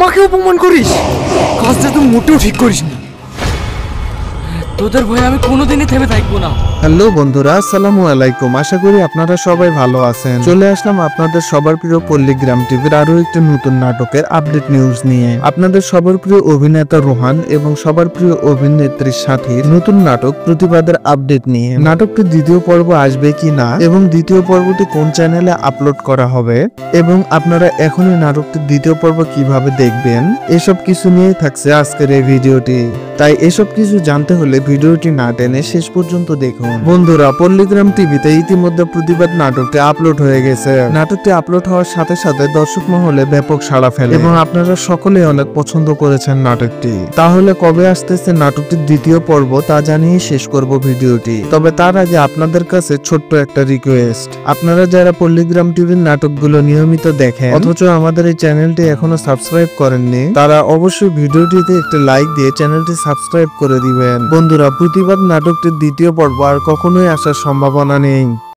আমাকে অপমান করিস? কাজটা তুই মোটেও ঠিক করিস না। তোদের ভয়ে আমি কোনোদিনই থেমে থাকবো না। হ্যালো বন্ধুরা, আসসালামু আলাইকুম। আশা করি আপনারা সবাই ভালো আছেন। চলে আসলাম আপনাদের সবার প্রিয় পল্লীগ্রাম টিভির আরো একটি নতুন নাটকের আপডেট নিউজ নিয়ে। আপনাদের সবার প্রিয় অভিনেতা রোহান এবং সবার প্রিয় অভিনেত্রী সাথীর নতুন নাটক প্রতিবাদের আপডেট নিয়ে। নাটকটির দ্বিতীয় পর্ব আসবে কি না এবং দ্বিতীয় পর্বটি কোন চ্যানেলে আপলোড করা হবে এবং আপনারা এখনই নাটকটির দ্বিতীয় পর্ব কিভাবে দেখবেন, এসব কিছু নিয়েই থাকছে আজকের এই ভিডিওটি। তাই এসব কিছু জানতে হলে ভিডিওটি না টেনে শেষ পর্যন্ত দেখুন। বন্ধুরা, পল্লীগ্রাম টিভিতে ইতিমধ্যে প্রতিবাদ নাটকটি আপলোড হয়ে গেছে। নাটকটি আপলোড হওয়ার সাথে সাথে দর্শক মহলে ব্যাপক সাড়া ফেলে এবং আপনারা সকলেই অনেক পছন্দ করেছেন নাটকটি। তাহলে কবে আসতেছে নাটকটির দ্বিতীয় পর্ব তা জানিয়ে শেষ করব ভিডিওটি। তবে তার আগে আপনাদের কাছে ছোট্ট একটা রিকোয়েস্ট, আপনারা যারা পল্লীগ্রাম টিভির নাটকগুলো নিয়মিত দেখেন অথচ আমাদের এই চ্যানেলটি এখনো সাবস্ক্রাইব করেননি, তারা অবশ্যই ভিডিওটিতে একটা লাইক দিয়ে চ্যানেলটি সাবস্ক্রাইব করে দিবেন। বন্ধুরা, প্রতিবাদ নাটকটির দ্বিতীয় পর্ব আর কখনোই আসার সম্ভাবনা নেই।